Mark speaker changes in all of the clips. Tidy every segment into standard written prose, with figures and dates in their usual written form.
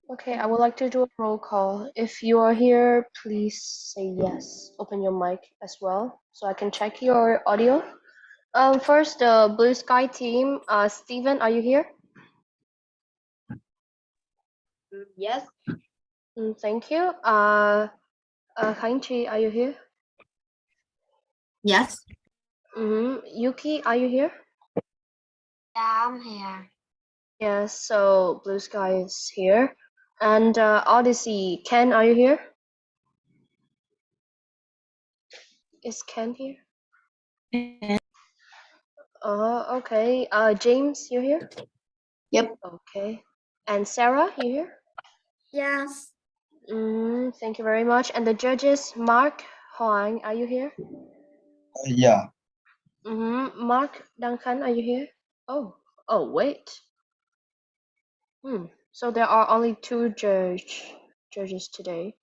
Speaker 1: Okay, I would like to do a roll call. If you are here, please say yes. Open your mic as well so I can check your audio. First, the Blue Sky team. Steven, are you here?
Speaker 2: Yes.
Speaker 1: Thank you. Khánh Chi, are you here?
Speaker 2: Yes.
Speaker 1: Yuki, are you here?
Speaker 2: Yeah, I'm here.
Speaker 1: Yes, so Blue Sky is here. And Odyssey, Ken, are you here? Is Ken here? Okay. James, you here?
Speaker 2: Yep.
Speaker 1: Okay. And Sarah, you here?
Speaker 2: Yes.
Speaker 1: Thank you very much. And the judges, Mark, Huang, are you here?
Speaker 3: Yeah.
Speaker 1: Mark, Duncan, are you here? Oh, wait. So there are only two judges today.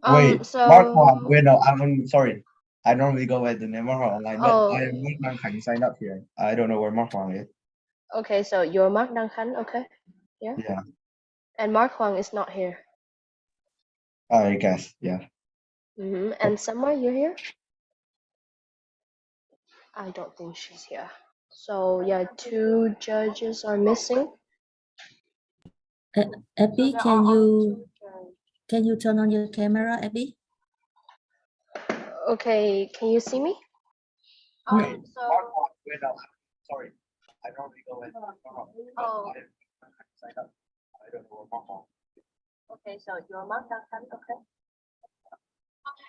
Speaker 3: Wait,
Speaker 1: So
Speaker 3: Mark Huang. Wait, no, I'm sorry. I normally go by the name Mark Huang online, but
Speaker 1: oh,
Speaker 3: I am Mark Nang signed up here. I don't know where Mark Huang is.
Speaker 1: okay. So you're Mark Duncan, okay? Yeah.
Speaker 3: Yeah,
Speaker 1: And Mark Huang is not here.
Speaker 3: I guess. Yeah.
Speaker 1: And Summer, you're here? I don't think she's here. So yeah, two judges are missing.
Speaker 4: Abby,
Speaker 1: there
Speaker 4: can
Speaker 1: are only
Speaker 4: you
Speaker 1: two judges.
Speaker 4: can you turn on your camera, Abby?
Speaker 1: Okay, can you see me?
Speaker 3: Wait,
Speaker 1: So
Speaker 3: Mark Huang. Wait, no, sorry. I normally go by Mark Huang, but
Speaker 1: oh,
Speaker 3: I am Mark Nang signed up. I don't know where Mark Huang
Speaker 1: okay. So you're Mark Duncan, okay?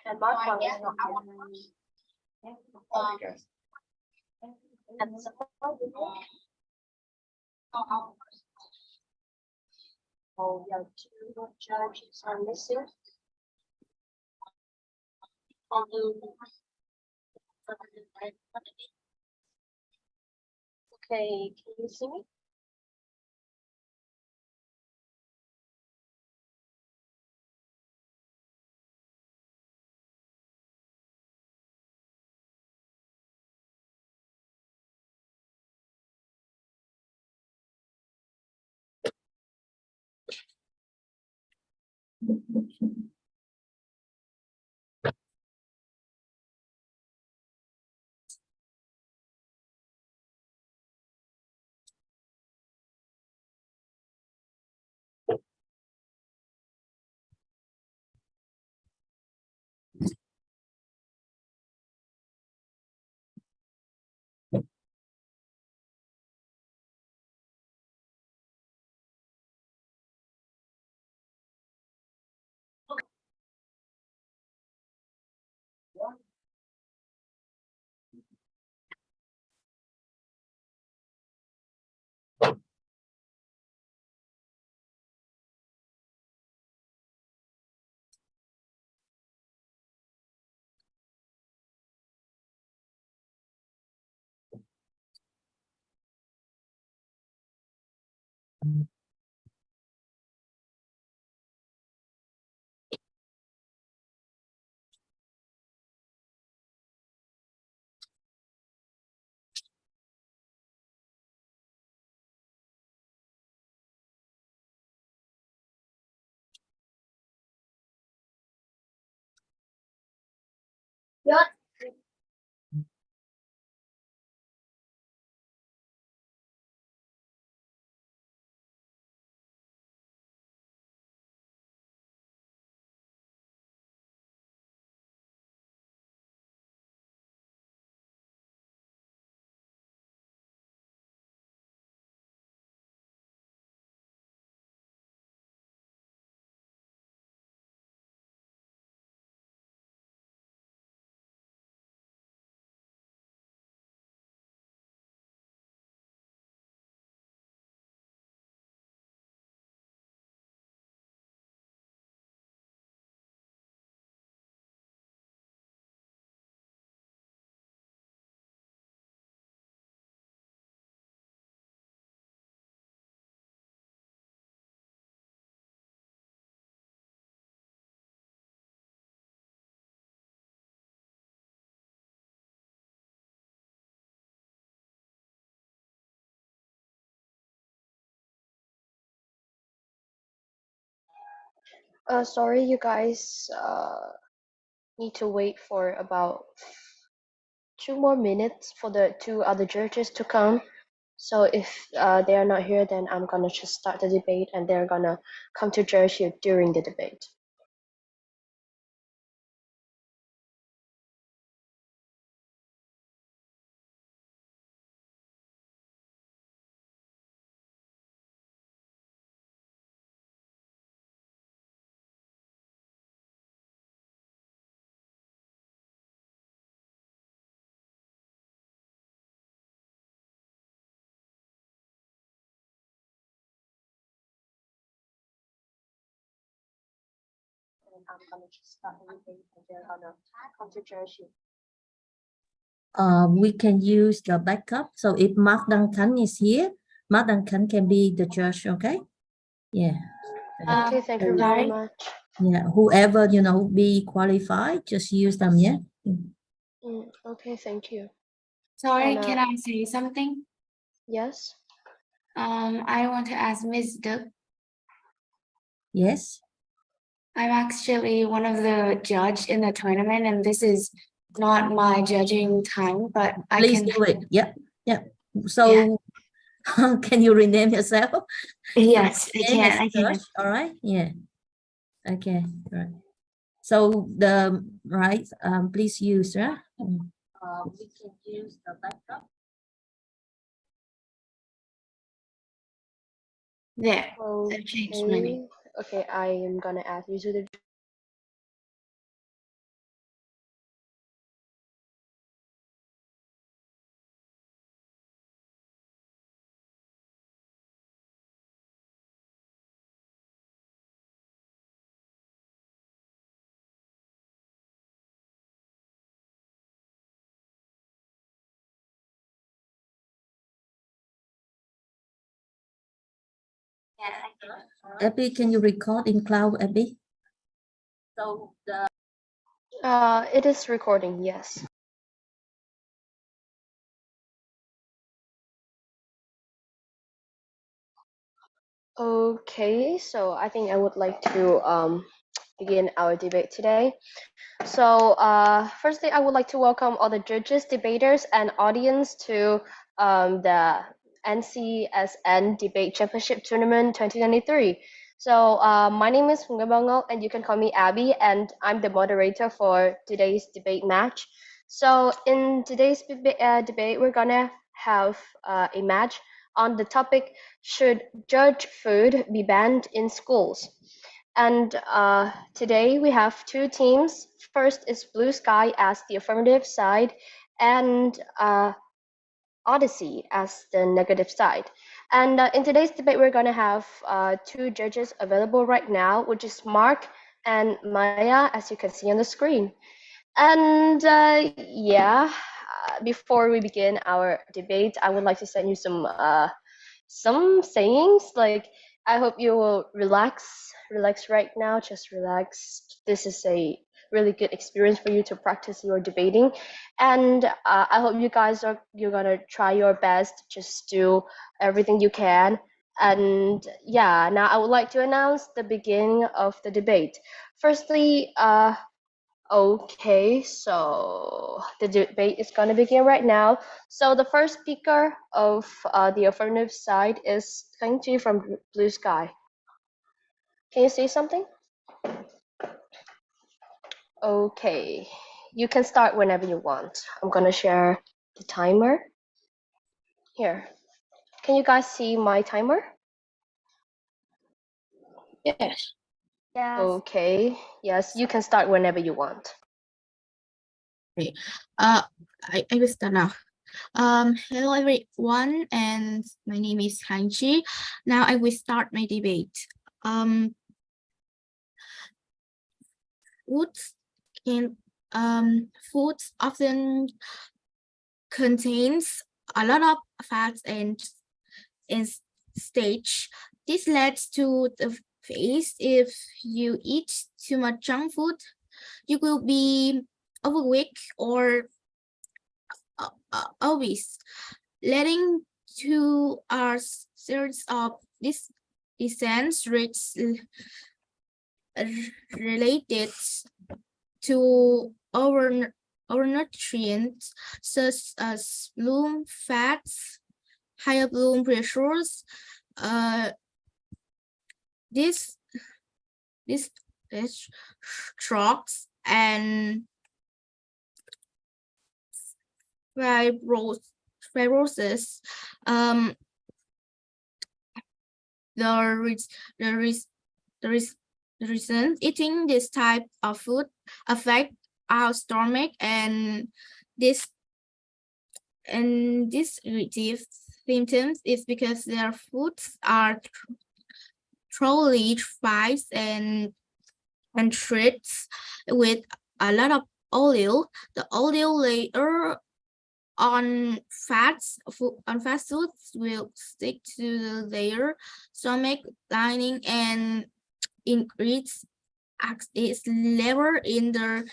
Speaker 1: And Mark Huang is not here.
Speaker 3: is. I guess.
Speaker 1: And Summer, oh yeah, two judges are missing. Okay, can you see me? Yeah. Sorry, you guys need to wait for about 2 more minutes for the two other judges to come. So if they are not here, then I'm gonna just start the debate, and they're gonna come to judge you during the debate. And I'm gonna just start the debate, and they're gonna come to judge you.
Speaker 4: We can use the backup. So if Mark Duncan is here, Mark Duncan can be the judge, okay? Yeah.
Speaker 1: Okay, thank you very much.
Speaker 4: Yeah, whoever, be qualified, just use them, yeah?
Speaker 1: Okay, thank you.
Speaker 2: Sorry,
Speaker 1: And,
Speaker 2: can I say something?
Speaker 1: Yes.
Speaker 2: I want to ask Ms. Duck.
Speaker 4: Yes.
Speaker 2: I'm actually one of the judge in the tournament, and this is not my judging time, but I
Speaker 4: Please
Speaker 2: can.
Speaker 4: do it. Yep. So can you rename yourself?
Speaker 2: Yes, I
Speaker 4: Name as
Speaker 2: can. I can.
Speaker 4: judge, all right? Yeah. Okay, right. So please use, right? We can use the backup.
Speaker 2: There. I've changed my name.
Speaker 1: Okay, I am gonna add you to the.
Speaker 4: Abby, can you record in cloud, Abby? So
Speaker 1: It is recording, yes. Okay, so I think I would like to begin our debate today. So, firstly, I would like to welcome all the judges, debaters, and audience to the NCSN Debate Championship Tournament 2023. So, my name is Hungabangok, and you can call me Abby, and I'm the moderator for today's debate match. So, in today's debate, we're gonna have a match on the topic: Should judge food be banned in schools? And today we have two teams. First is Blue Sky as the affirmative side, and Odyssey as the negative side. And in today's debate, we're going to have two judges available right now, which is Mark and Maya, as you can see on the screen. And before we begin our debate, I would like to send you some sayings. Like, I hope you will relax right now. Just relax. This is a really good experience for you to practice your debating, and I hope you're gonna try your best. Just do everything you can. And yeah, now I would like to announce the beginning of the debate. Firstly, okay, so the debate is going to begin right now. So the first speaker of the affirmative side is coming to you from Blue Sky. Can you say something? Okay, you can start whenever you want. I'm going to share the timer. Here, can you guys see my timer?
Speaker 2: Yes.
Speaker 1: Okay, yes, you can start whenever you want.
Speaker 2: Okay. I will start now. Hello everyone, and my name is Hanchi. Now I will start my debate. Foods can foods often contains a lot of fats and stage. This leads to the face. If you eat too much junk food, you will be overweight or obese, leading to a series of this descent rates related to our nutrients such as bloom fats, higher bloom pressures. This strokes and fibrosis. The reason eating this type of food affect our stomach and this irritative symptoms is because their foods are thoroughly fried and treated with a lot of oil. The oil layer on fats foods will stick to the layer stomach lining and increase its level in the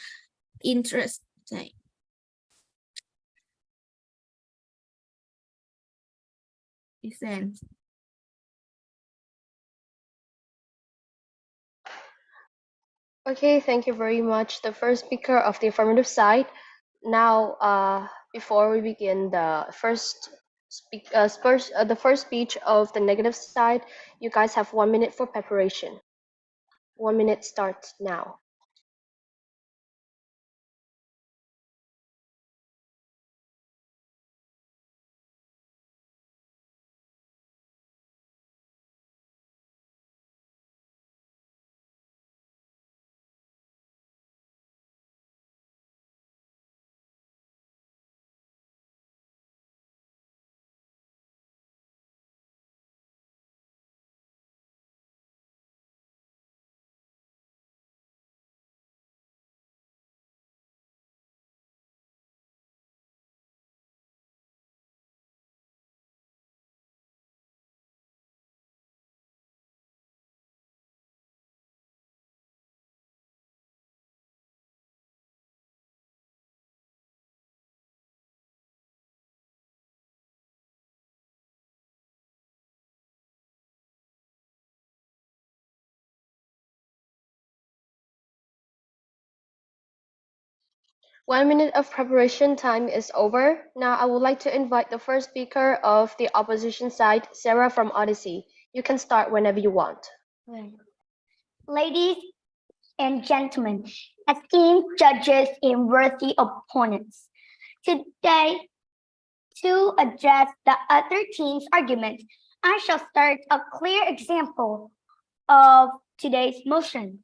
Speaker 2: intestine.
Speaker 1: Okay, thank you very much. The first speaker of the affirmative side. Now, before we begin the the first speech of the negative side, you guys have 1 minute for preparation. 1 minute starts now. One minute of preparation time is over. Now I would like to invite the first speaker of the opposition side, Sarah from Odyssey. You can start whenever you want.
Speaker 5: Ladies and gentlemen, esteemed judges and worthy opponents, today, to address the other team's argument, I shall start a clear example of today's motion.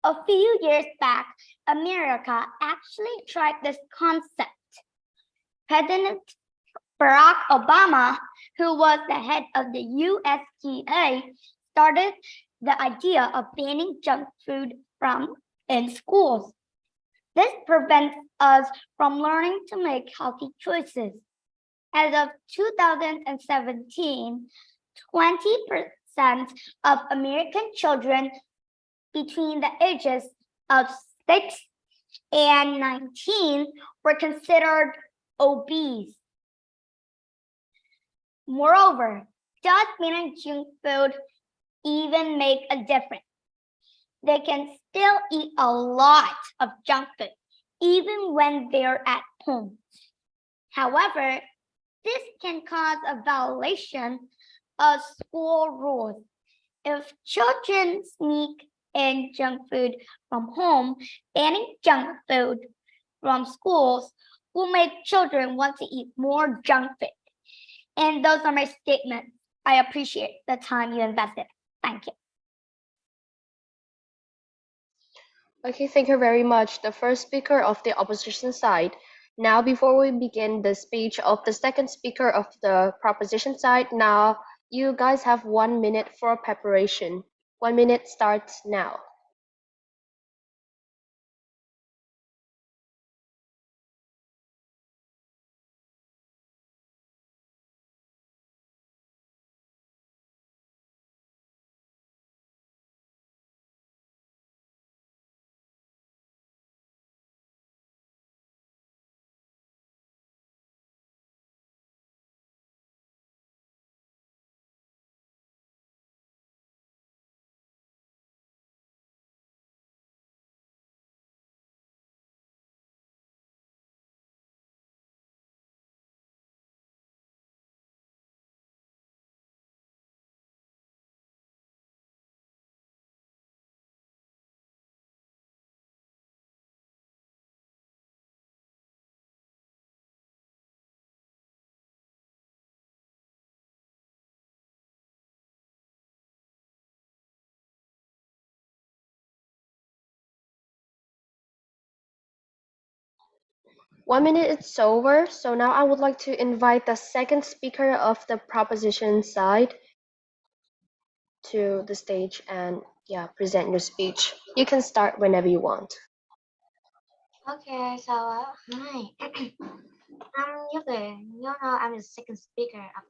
Speaker 5: A few years back, America actually tried this concept. President Barack Obama, who was the head of the USDA, started the idea of banning junk food in schools. This prevents us from learning to make healthy choices. As of 2017, 20% of American children between the ages of 6 and 19 were considered obese. Moreover, does banning junk food even make a difference? They can still eat a lot of junk food, even when they're at home. However, this can cause a violation of school rules. If children sneak in junk food from home, banning junk food from schools will make children want to eat more junk food. And those are my statements. I appreciate the time you invested. Thank you.
Speaker 1: Okay, thank you very much. The first speaker of the opposition side. Now, before we begin the speech of the second speaker of the proposition side, now you guys have 1 minute for preparation. 1 minute starts now. 1 minute is over, so now I would like to invite the second speaker of the proposition side to the stage and yeah, present your speech. You can start whenever you want.
Speaker 6: Okay, so hi. I'm the second speaker of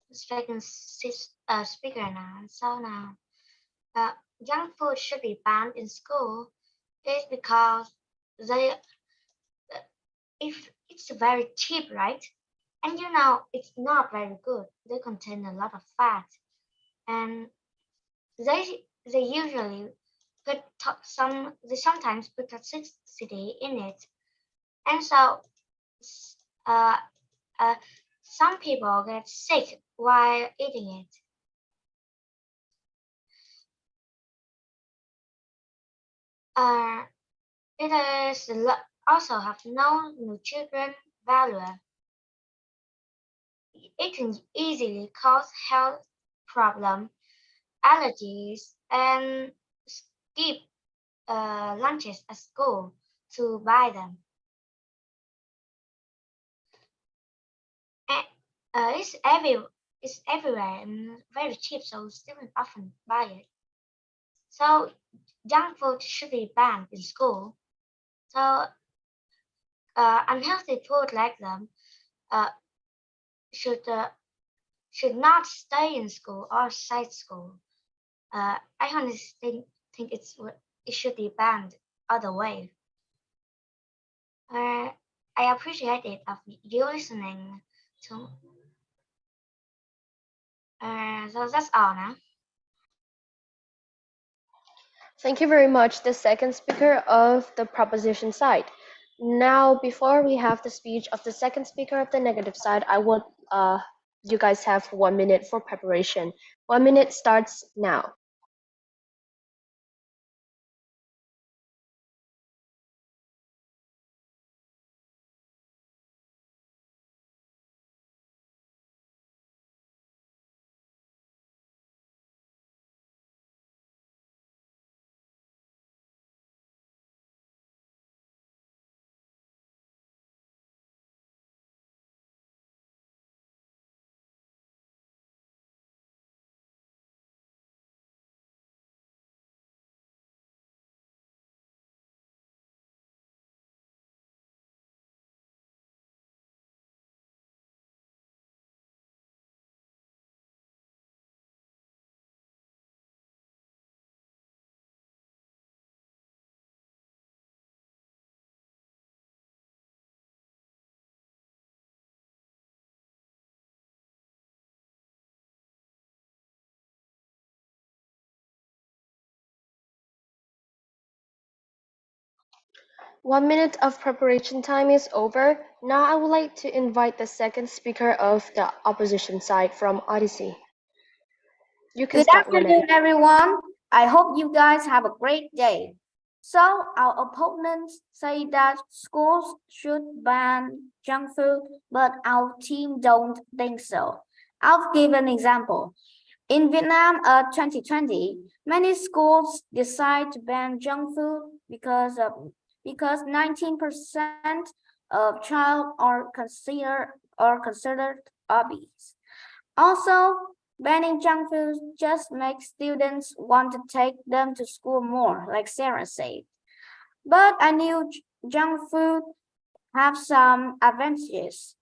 Speaker 6: the speaker now. So now, junk food should be banned in school. It's because they if it's very cheap, right? And it's not very good. They contain a lot of fat, and they usually they sometimes put toxicity in it, and so uh, uh, some people get sick while eating it. It also have no nutrient value. It can easily cause health problems, allergies, and skip lunches at school to buy them. And, it's everywhere and very cheap, so students often buy it. So junk food should be banned in school. So unhealthy food like them uh, should uh, should not stay in school or outside school. I honestly think it should be banned other way. I appreciate it of you listening to. So that's all now.
Speaker 1: Thank you very much, the second speaker of the proposition side. Now, before we have the speech of the second speaker of the negative side, I would you guys have 1 minute for preparation. 1 minute starts now. One minute of preparation time is over. Now I would like to invite the second speaker of the opposition side from Odyssey. You can
Speaker 7: Good
Speaker 1: start whenever.
Speaker 7: afternoon, everyone. I hope you guys have a great day. So, our opponents say that schools should ban junk food, but our team don't think so. I'll give an example. In Vietnam, 2020, many schools decide to ban junk food because 19% of child are considered obese. Also, banning junk food just makes students want to take them to school more, like Sarah said. But I knew junk food have some advantages.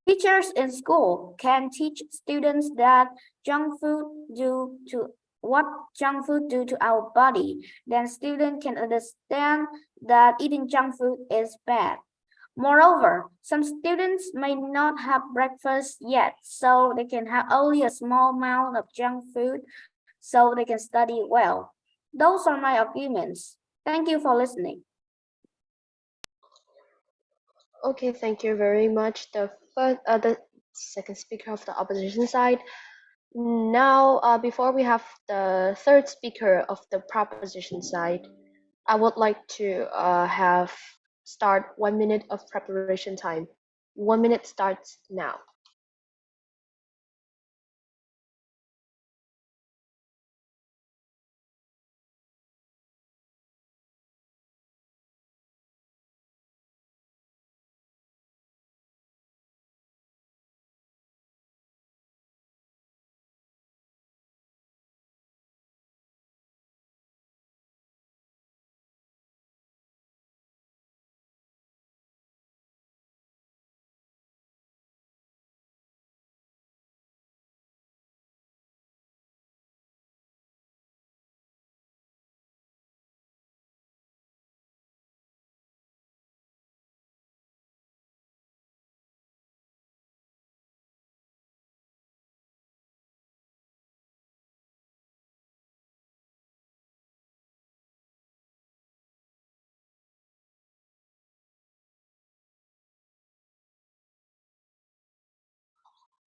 Speaker 7: Teachers in school can teach students that junk food do to what junk food do to our body. Then students can understand that eating junk food is bad. Moreover, some students may not have breakfast yet, so they can have only a small amount of junk food so they can study well. Those are my arguments. Thank you for listening.
Speaker 1: Okay, thank you very much. The second speaker of the opposition side. Now, before we have the third speaker of the proposition side, I would like to have start 1 minute of preparation time. 1 minute starts now.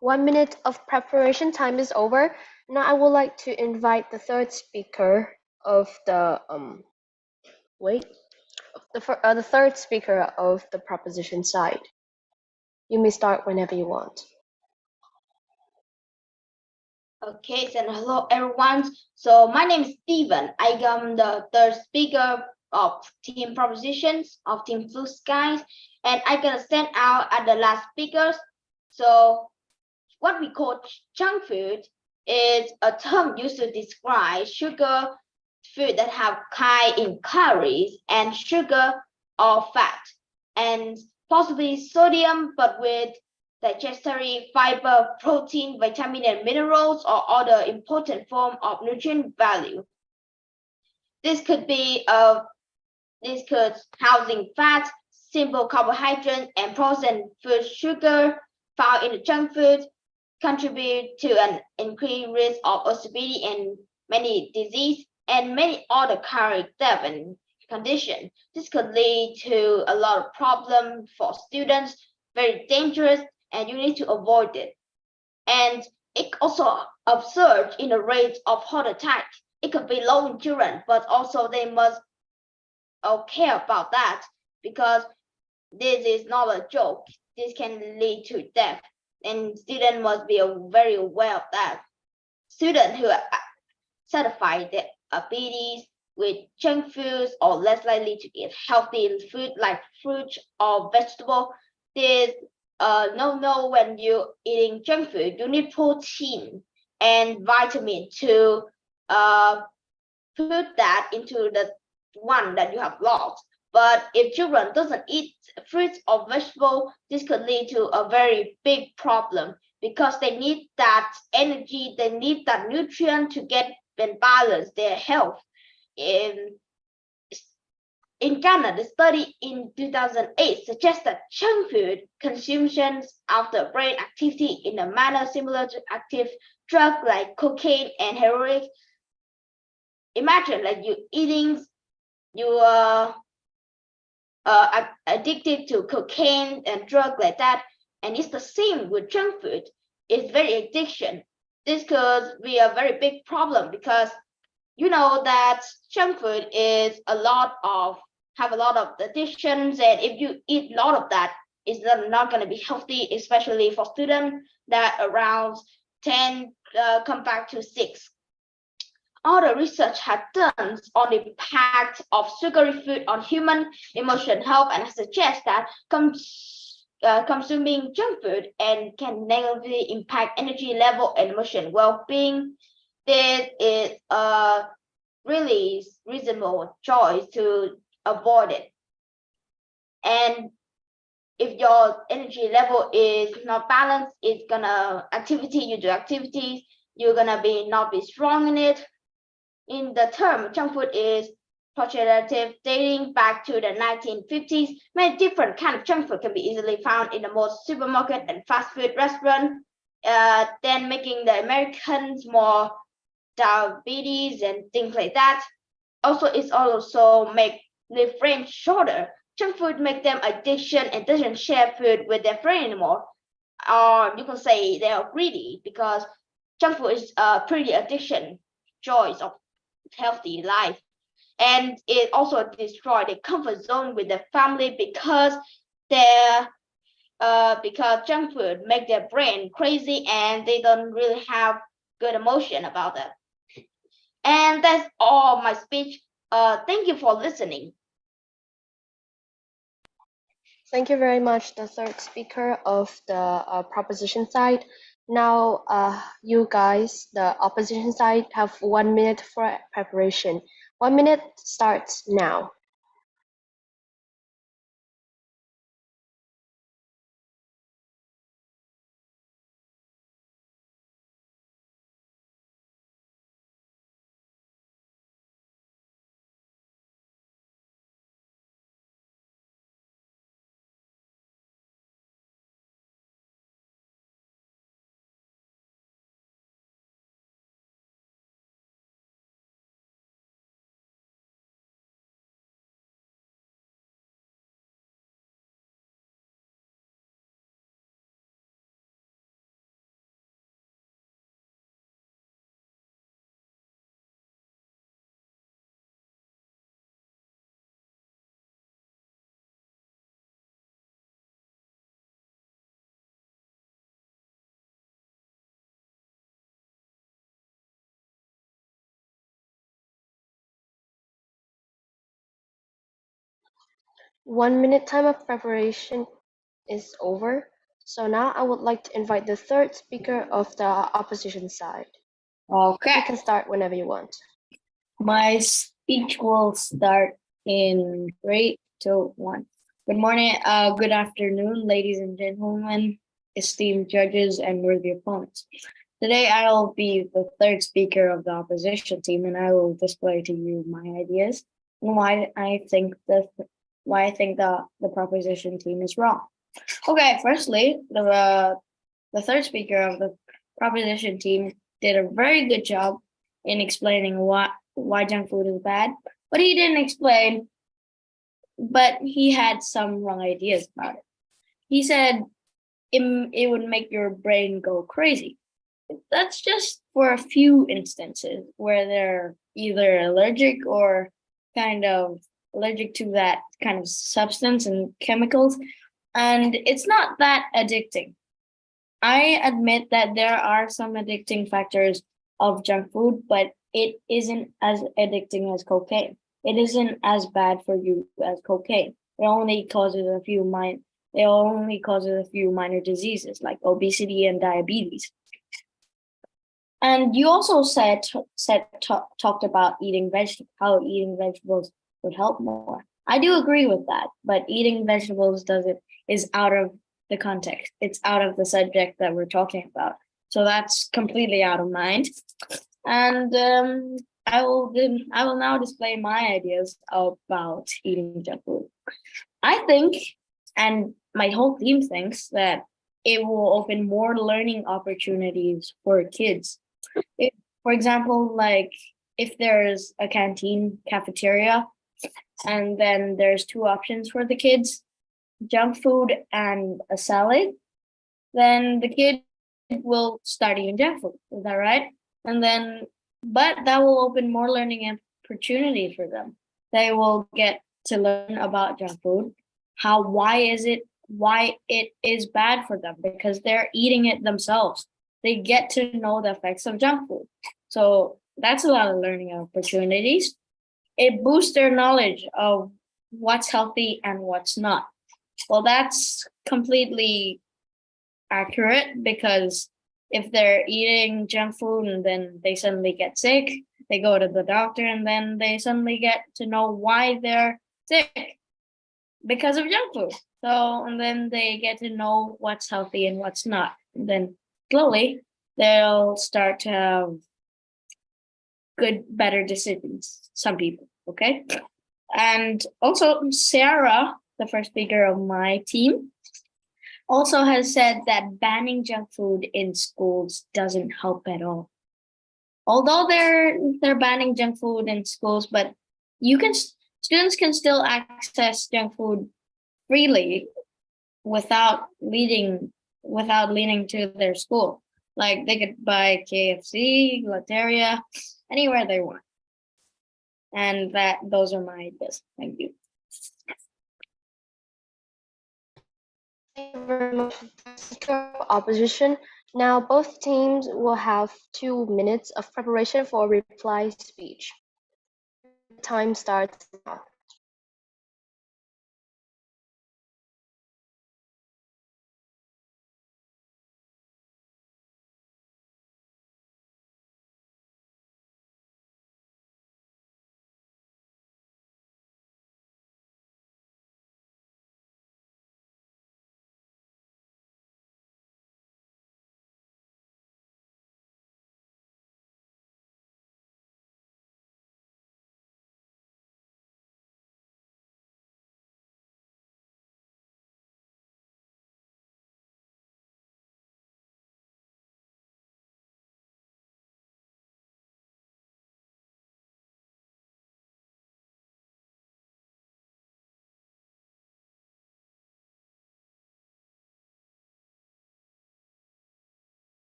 Speaker 1: 1 minute of preparation time is over. Now I would like to invite the third speaker of the the third speaker of the proposition side. You may start whenever you want.
Speaker 7: Okay, so hello everyone. So my name is Steven. I am the third speaker of Team Propositions of Team Blue Skies, and I'm gonna stand out at the last speakers. So what we call junk food is a term used to describe sugar food that have high in calories and sugar or fat, and possibly sodium, but with dietary fiber, protein, vitamin, and minerals, or other important form of nutrient value. This could be housing fat, simple carbohydrates, and processed food sugar found in the junk food contribute to an increased risk of obesity and many disease and many other chronic conditions. This could lead to a lot of problems for students, very dangerous, and you need to avoid it. And it also observed in the rate of heart attack. It could be low in children, but also they must care about that because this is not a joke. This can lead to death, and students must be very aware of that. Students who are satisfied their abilities with junk foods or less likely to eat healthy food like fruit or vegetable. There's no when you're eating junk food, you need protein and vitamin to put that into the one that you have lost. But if children doesn't eat fruits or vegetable, this could lead to a very big problem because they need that energy, they need that nutrient to get and balance their health. In Ghana, the study in 2008 suggests that junk food consumption after brain activity in a manner similar to active drugs like cocaine and heroin. Imagine like you are addicted to cocaine and drugs like that, and it's the same with junk food. It's very addiction. This could be a very big problem because you know that junk food is have a lot of addictions, and if you eat a lot of that, it's not going to be healthy, especially for students that around 10 come back to 6. All the research has done on the impact of sugary food on human emotion health and suggests that consuming junk food and can negatively impact energy level and emotion well-being. This is a really reasonable choice to avoid it. And if your energy level is not balanced, it's gonna you do activities, you're gonna not be strong in it. In the term, junk food is pejorative dating back to the 1950s. Many different kinds of junk food can be easily found in the most supermarket and fast food restaurant, then making the Americans more diabetes and things like that. Also, it's also make the friends shorter. Junk food make them addiction and doesn't share food with their friend anymore. Or you can say they are greedy because junk food is a pretty addiction, joys of healthy life. And it also destroy the comfort zone with the family because because junk food make their brain crazy and they don't really have good emotion about that. And that's all my speech. Thank you for listening.
Speaker 1: Thank you very much, the third speaker of the proposition side. Now, you guys, the opposition side, have 1 minute for preparation. 1 minute starts now. 1 minute time of preparation is over. So now I would like to invite the third speaker of the opposition side.
Speaker 8: Okay,
Speaker 1: You can start whenever you want.
Speaker 8: my speech will start in 3, 2, 1. Good morning, good afternoon, ladies and gentlemen, esteemed judges and worthy opponents. Today I will be the third speaker of the opposition team, and I will display to you my ideas and why I think the proposition team is wrong. Okay, firstly, the third speaker of the proposition team did a very good job in explaining why junk food is bad, but he didn't explain, but he had some wrong ideas about it. He said it would make your brain go crazy. That's just for a few instances where they're either allergic or kind of allergic to that kind of substance and chemicals, and it's not that addicting. I admit that there are some addicting factors of junk food, but it isn't as addicting as cocaine. It isn't as bad for you as cocaine. It only causes a few minor diseases like obesity and diabetes. And you also talked about how eating vegetables would help more. I do agree with that, but eating vegetables is out of the context. It's out of the subject that we're talking about. So that's completely out of mind. And I will now display my ideas about eating junk food. I think, and my whole team thinks, that it will open more learning opportunities for kids. For example, like if there's a cafeteria, and then there's two options for the kids, junk food and a salad, then the kid will start eating junk food. Is that right? But that will open more learning opportunities for them. They will get to learn about junk food, why it is bad for them, because they're eating it themselves. They get to know the effects of junk food. So that's a lot of learning opportunities. It boosts their knowledge of what's healthy and what's not. Well, that's completely accurate, because if they're eating junk food and then they suddenly get sick, they go to the doctor and then they suddenly get to know why they're sick because of junk food. So, and then they get to know what's healthy and what's not. And then slowly they'll start to have better decisions, some people, okay? And also Sarah, the first speaker of my team, also has said that banning junk food in schools doesn't help at all. Although they're banning junk food in schools, but students can still access junk food freely without leading to their school. Like they could buy KFC, Lotteria, anywhere they want. And those are my ideas. Thank you.
Speaker 1: Thank you very much, opposition. Now both teams will have 2 minutes of preparation for a reply speech. Time starts now.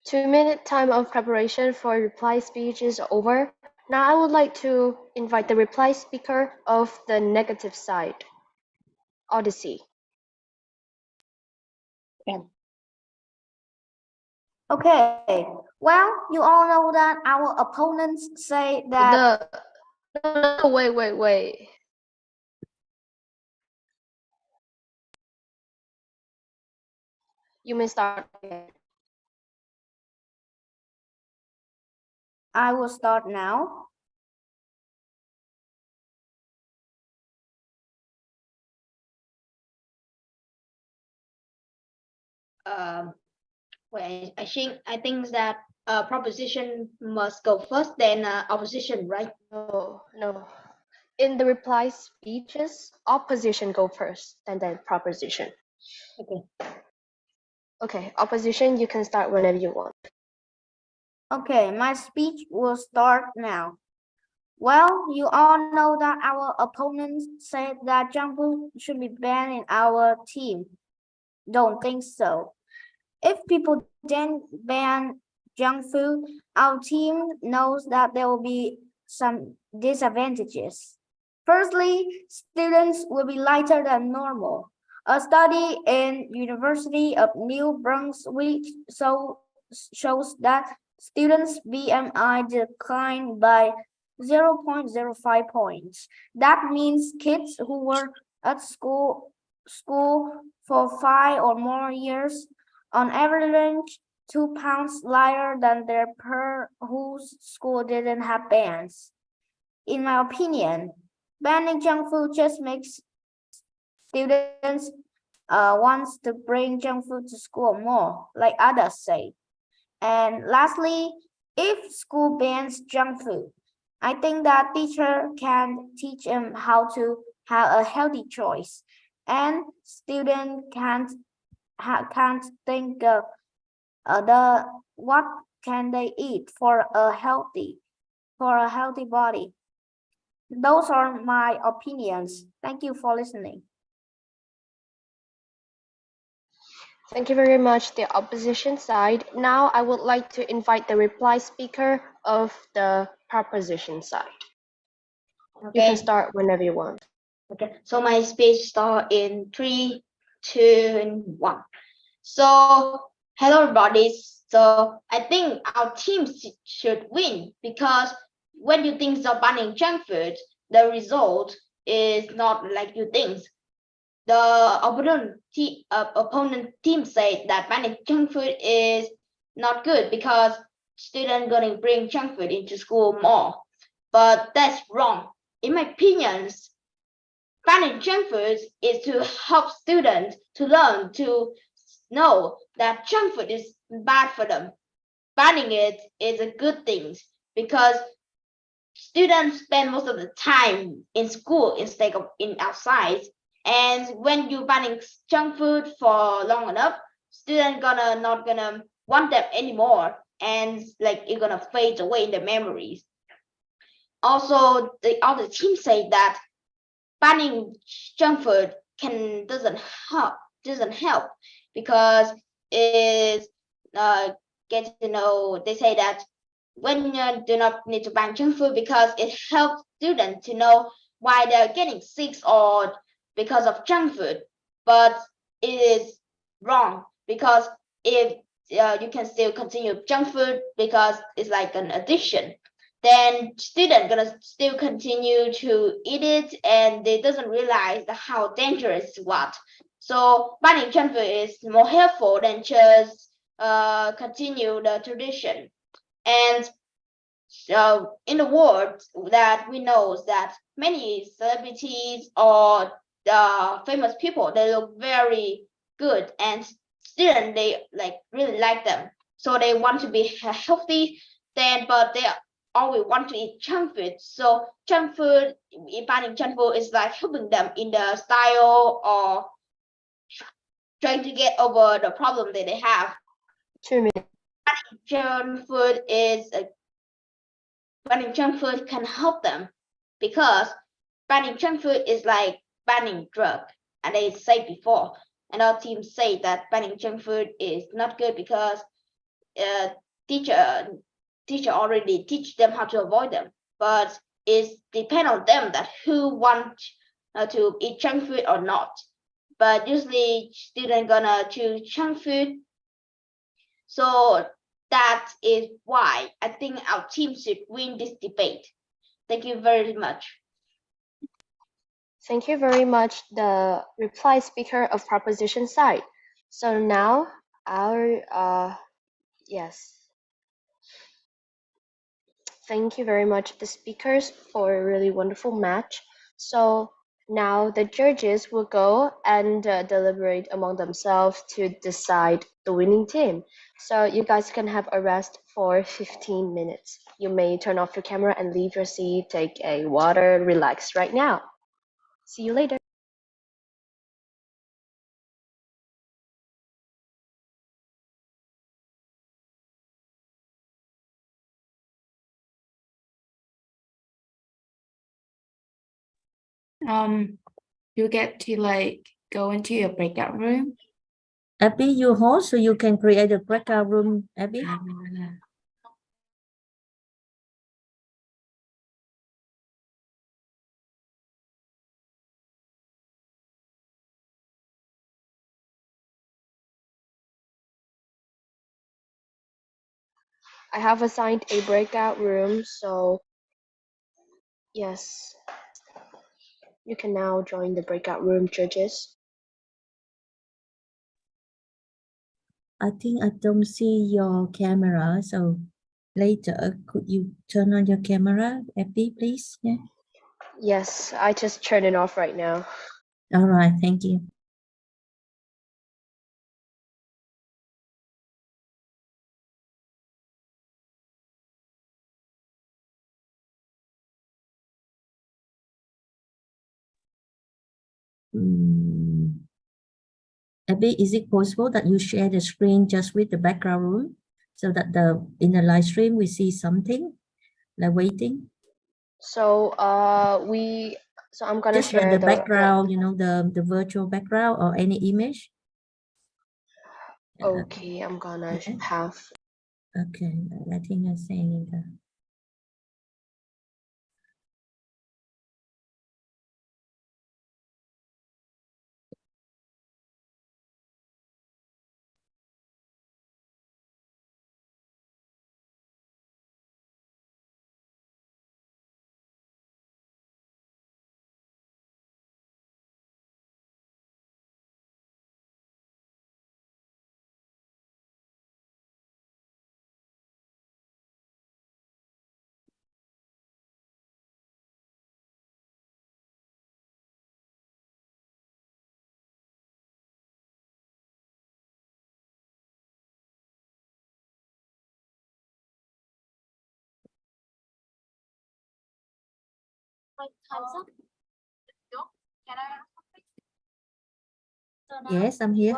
Speaker 1: 2-minute time of preparation for reply speech is over. Now I would like to invite the reply speaker of the negative side, Odyssey.
Speaker 7: Okay, well, you all know that our opponents say that
Speaker 1: No, wait. You may start again.
Speaker 7: I will start now.
Speaker 9: Well, I think that proposition must go first, then opposition, right?
Speaker 1: No. In the reply speeches, opposition go first and then proposition.
Speaker 9: Okay.
Speaker 1: Okay, opposition, you can start whenever you want.
Speaker 7: Okay, my speech will start now. Well, you all know that our opponents said that junk food should be banned in our team. Don't think so. If people didn't ban junk food, our team knows that there will be some disadvantages. Firstly, students will be lighter than normal. A study in University of New Brunswick shows that students' BMI declined by 0.05 points. That means kids who were at school for 5 or more years on average 2 pounds lighter than their peer whose school didn't have bans. In my opinion, banning junk food just makes students wants to bring junk food to school more, like others say. And lastly, if school bans junk food, I think that teacher can teach them how to have a healthy choice, and student can't think of what can they eat for a healthy body. Those are my opinions. Thank you for listening.
Speaker 1: Thank you very much, the opposition side. Now I would like to invite the reply speaker of the proposition side. You can
Speaker 9: Okay.
Speaker 1: start whenever you want.
Speaker 9: Okay. So my speech start in 3, 2, and 1. So hello everybody. So I think our team should win because when you think of banning junk food, the result is not like you think. The opponent team said that banning junk food is not good because students gonna bring junk food into school more, but that's wrong. In my opinion, banning junk food is to help students to learn to know that junk food is bad for them. Banning it is a good thing because students spend most of the time in school instead of outside. And when you banning junk food for long enough, students not gonna want them anymore, and like it's gonna fade away in the memories. Also, the other team say that banning junk food doesn't help because it's get to know. They say that when you do not need to ban junk food because it helps students to know why they're getting sick or because of junk food, but it is wrong because if you can still continue junk food because it's like an addiction, then student gonna still continue to eat it and they doesn't realize how dangerous what. So banning junk food is more helpful than just continue the tradition. And in the world that we know that many celebrities or famous people, they look very good and students they really like them, so they want to be healthy then, but they always want to eat junk food. So junk food, banning junk food is like helping them in the style or trying to get over the problem that they have.
Speaker 1: 2 minutes.
Speaker 9: Junk food is banning junk food can help them because banning junk food is like banning drug, and they said before, and our team say that banning junk food is not good because teacher already teach them how to avoid them, but it depends on them that who want to eat junk food or not. But usually students gonna choose junk food. So that is why I think our team should win this debate. Thank you very much.
Speaker 1: Thank you very much, the reply speaker of proposition side. So now our yes. Thank you very much, the speakers, for a really wonderful match. So now the judges will go and deliberate among themselves to decide the winning team. So you guys can have a rest for 15 minutes. You may turn off your camera and leave your seat, take a water, relax right now. See you later.
Speaker 2: You get to like go into your breakout room.
Speaker 4: Abby, you host, so you can create a breakout room, Abby.
Speaker 1: I have assigned a breakout room, so yes, you can now join the breakout room, judges.
Speaker 4: I think I don't see your camera, so later, could you turn on your camera, Abby, please? Yeah.
Speaker 1: Yes, I just turned it off right now.
Speaker 4: All right, thank you. Abby, is it possible that you share the screen just with the background room so that in the live stream we see something like waiting?
Speaker 1: So I'm gonna
Speaker 4: Just
Speaker 1: share
Speaker 4: the background, the virtual background or any image.
Speaker 1: Okay, I'm gonna
Speaker 4: Yeah.
Speaker 1: have.
Speaker 4: Okay, I think I'm saying that. Yes, I'm here.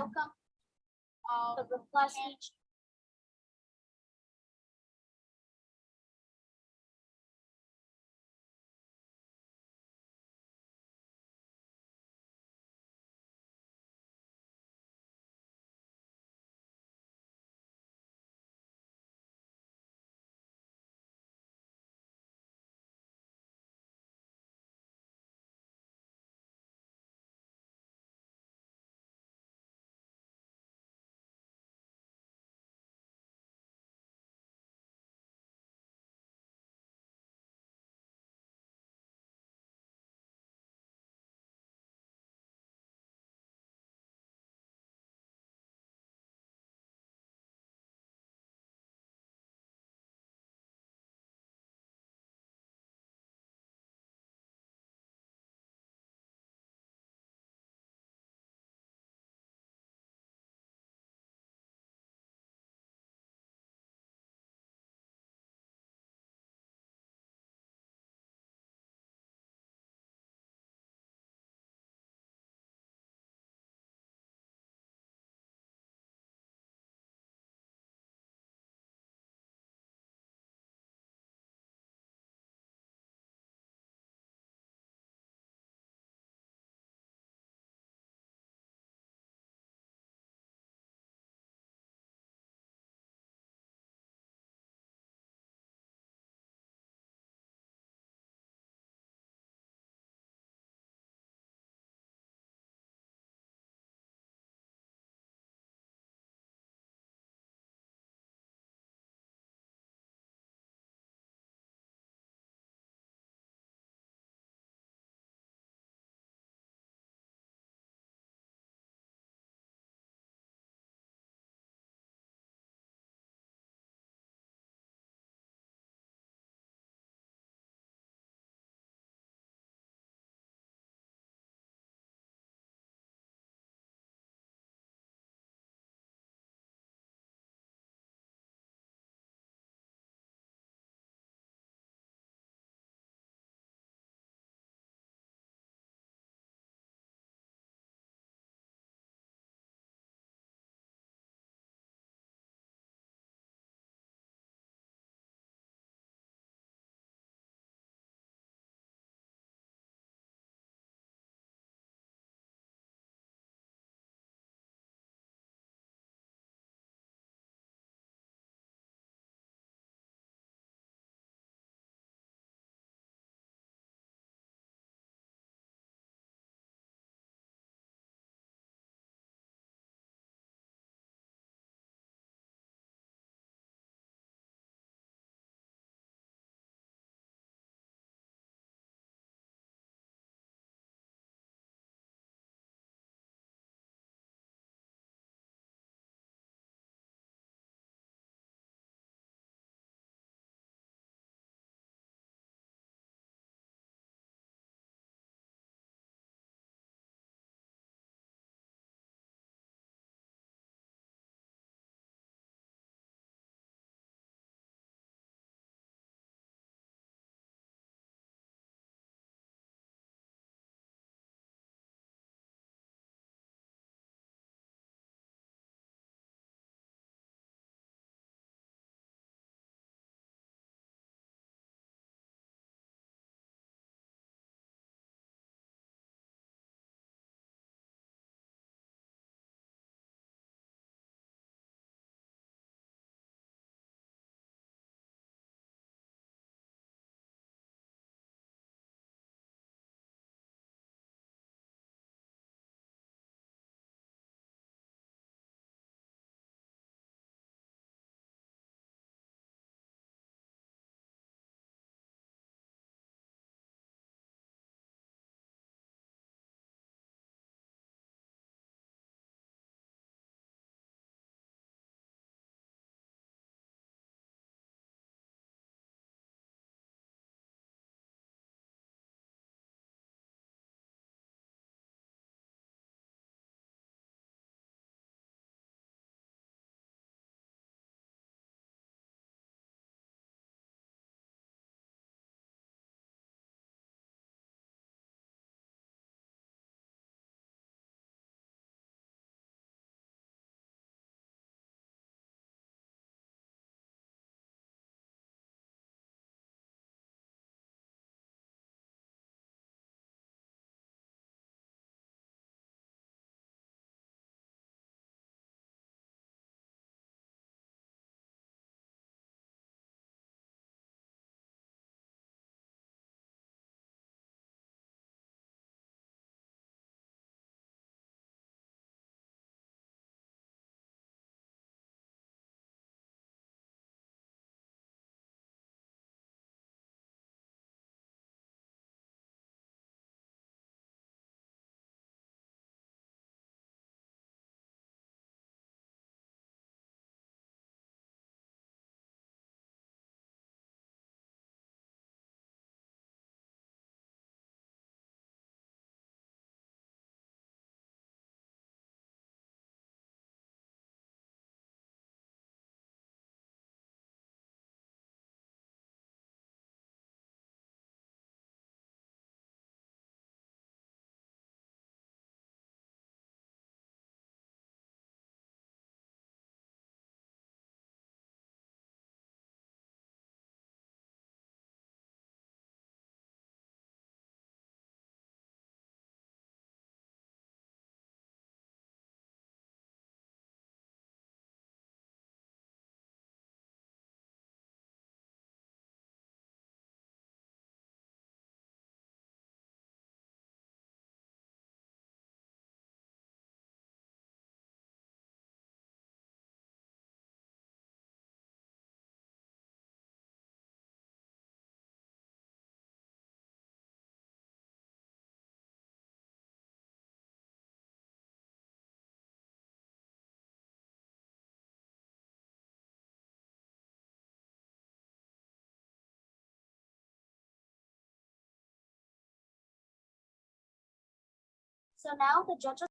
Speaker 7: So now the judges.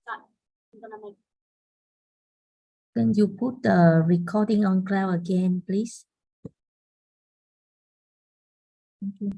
Speaker 7: I'm gonna make.
Speaker 4: Can you put the recording on cloud again, please? Thank you.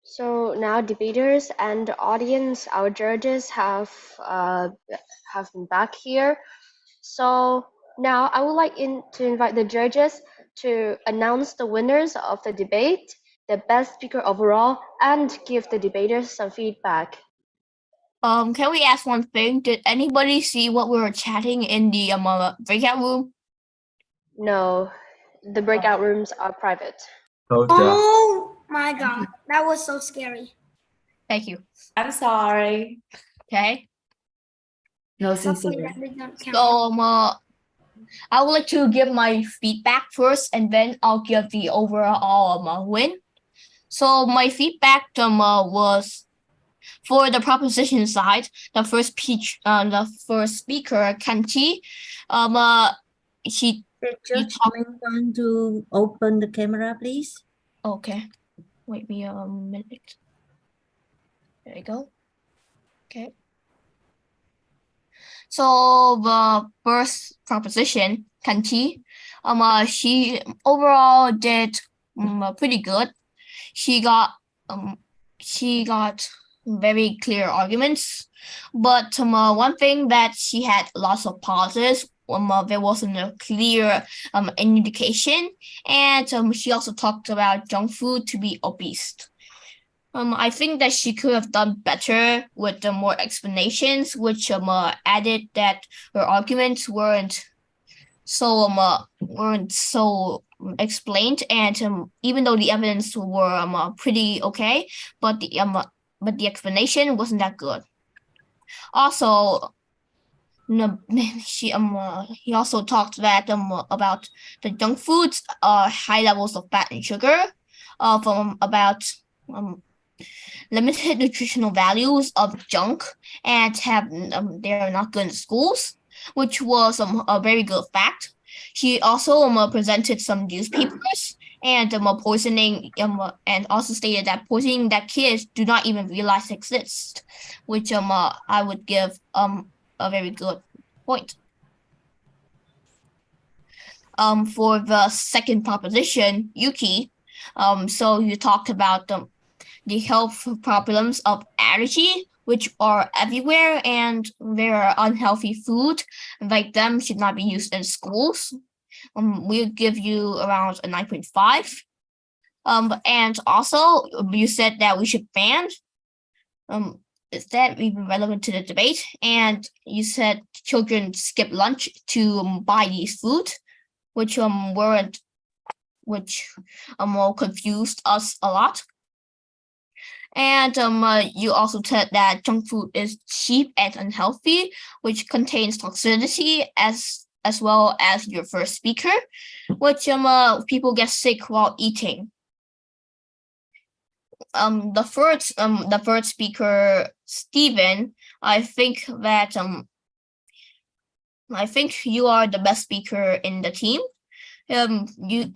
Speaker 1: So now debaters and audience, our judges have been back here. So now I would like to invite the judges to announce the winners of the debate, the best speaker overall, and give the debaters some feedback.
Speaker 2: Can we ask one thing? Did anybody see what we were chatting in the breakout room?
Speaker 1: No, the breakout rooms are private.
Speaker 7: Oh my God, that was so scary.
Speaker 2: Thank you.
Speaker 10: I'm sorry.
Speaker 2: Okay.
Speaker 10: No,
Speaker 7: Hopefully
Speaker 10: sincerely.
Speaker 7: that did not count.
Speaker 2: So I would like to give my feedback first, and then I'll give the overall win. So my feedback was for the proposition side. The first speaker, Kanchi, he
Speaker 4: The judge
Speaker 2: talk-
Speaker 4: may want to open the camera, please.
Speaker 2: okay. Wait me a minute. There you go. Okay. So the first proposition, Kanchi, she overall did pretty good. She got very clear arguments, but one thing that she had lots of pauses. There wasn't a clear indication, and she also talked about junk food to be obese. I think that she could have done better with the more explanations, which added that her arguments weren't so explained, and even though the evidence were pretty okay, but the explanation wasn't that good. Also, no, he also talked that about the junk foods, high levels of fat and sugar, from about limited nutritional values of junk, and they are not good in schools, which was a very good fact. He also presented some newspapers and poisoning, and also stated that poisoning that kids do not even realize exists, which I would give a very good point. For the second proposition, Yuki, so you talked about the health problems of allergy, which are everywhere, and there are unhealthy food like them should not be used in schools. We'll give you around a 9.5. And also you said that we should ban. Is that even relevant to the debate? And you said children skip lunch to buy these food, which weren't, which confused us a lot. And you also said that junk food is cheap and unhealthy, which contains toxicity as well as your first speaker, which people get sick while eating. The third speaker, Stephen, I think that I think you are the best speaker in the team. You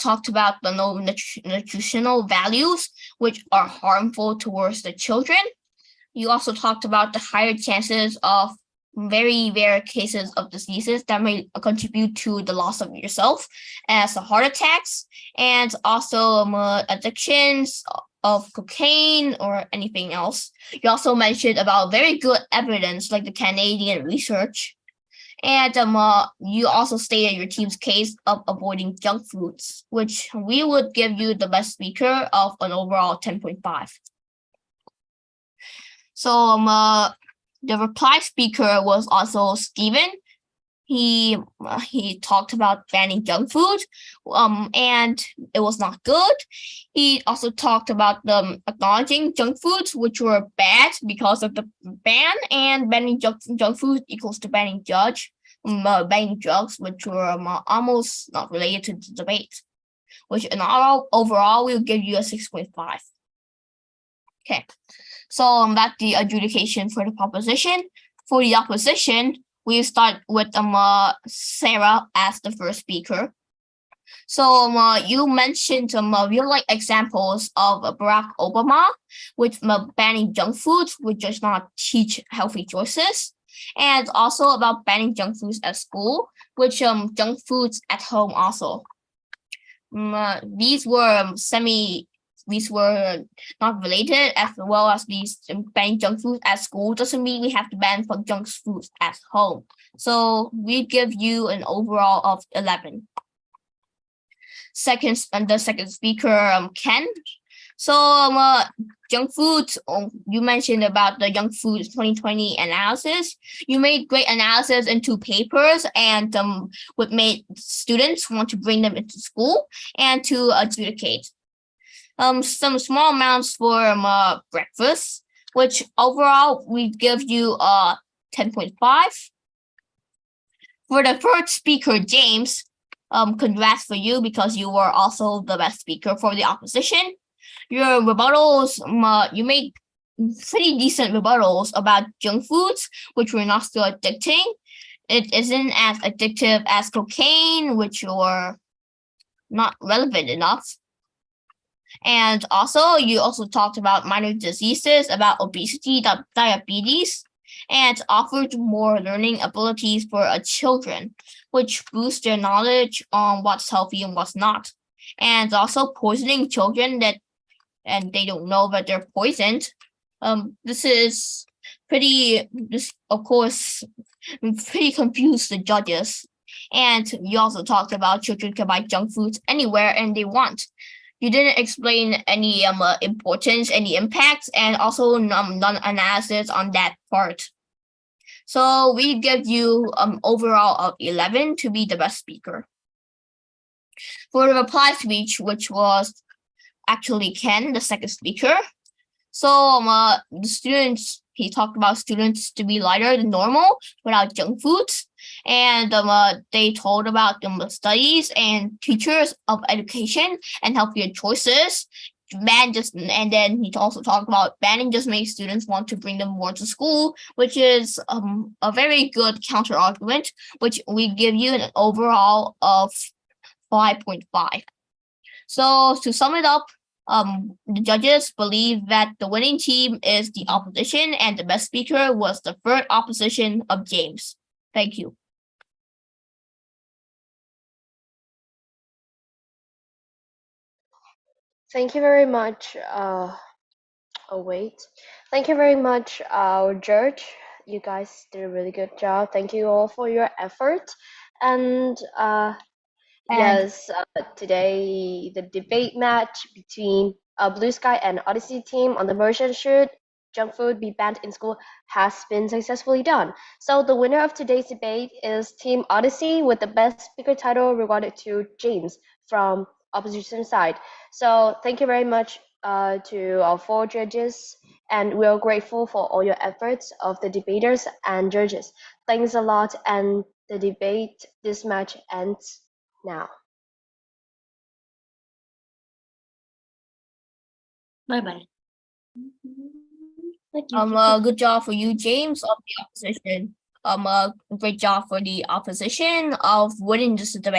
Speaker 2: talked about the no nutritional values, which are harmful towards the children. You also talked about the higher chances of very rare cases of diseases that may contribute to the loss of yourself, as heart attacks, and also addictions of cocaine or anything else. You also mentioned about very good evidence like the Canadian research. And you also stated your team's case of avoiding junk foods, which we would give you the best speaker of an overall 10.5. So the reply speaker was also Stephen. He talked about banning junk food, and it was not good. He also talked about acknowledging junk foods, which were bad because of the ban, and banning junk food equals to banning banning drugs, which were almost not related to the debate. Which in overall we'll give you a 6.5. Okay, so that's the adjudication for the proposition. For the opposition, we start with Sarah as the first speaker. So you mentioned real life examples of Barack Obama with banning junk foods, which does not teach healthy choices, and also about banning junk foods at school, which junk foods at home also. These were not related, as well as these banning junk food at school doesn't mean we have to ban for junk foods at home. So we give you an overall of 11. The second speaker, Ken. So junk foods, you mentioned about the junk foods 2020 analysis. You made great analysis in 2 papers, and what made students want to bring them into school and to adjudicate. Some small amounts for breakfast, which overall we give you 10.5. For the third speaker, James, congrats for you because you were also the best speaker for the opposition. Your rebuttals, you made pretty decent rebuttals about junk foods, which were not so addicting. It isn't as addictive as cocaine, which were not relevant enough. And also, you also talked about minor diseases, about obesity, diabetes, and offered more learning abilities for children, which boosts their knowledge on what's healthy and what's not. And also poisoning children and they don't know that they're poisoned. This of course pretty confused the judges. And you also talked about children can buy junk foods anywhere and they want. you didn't explain any importance, any impacts, and also none analysis on that part. So we give you overall of 11 to be the best speaker. For the reply speech, which was actually Ken, the second speaker. So the students, he talked about students to be lighter than normal without junk foods. And they told about the studies and teachers of education and healthier choices. And then he also talked about banning just makes students want to bring them more to school, which is a very good counter argument, which we give you an overall of 5.5. So to sum it up, the judges believe that the winning team is the opposition and the best speaker was the third opposition of James. Thank you.
Speaker 1: Thank you very much. Wait. Thank you very much, our judge. You guys did a really good job. Thank you all for your effort. And yes, today the debate match between Blue Sky and Odyssey team on the motion should junk food be banned in school has been successfully done. So the winner of today's debate is Team Odyssey with the best speaker title rewarded to James from opposition side. So thank you very much to our 4 judges, and we are grateful for all your efforts of the debaters and judges. Thanks a lot, and the debate, this match ends now.
Speaker 8: Bye-bye. Thank you.
Speaker 2: Good job for you, James, of the opposition. Great job for the opposition of winning this debate.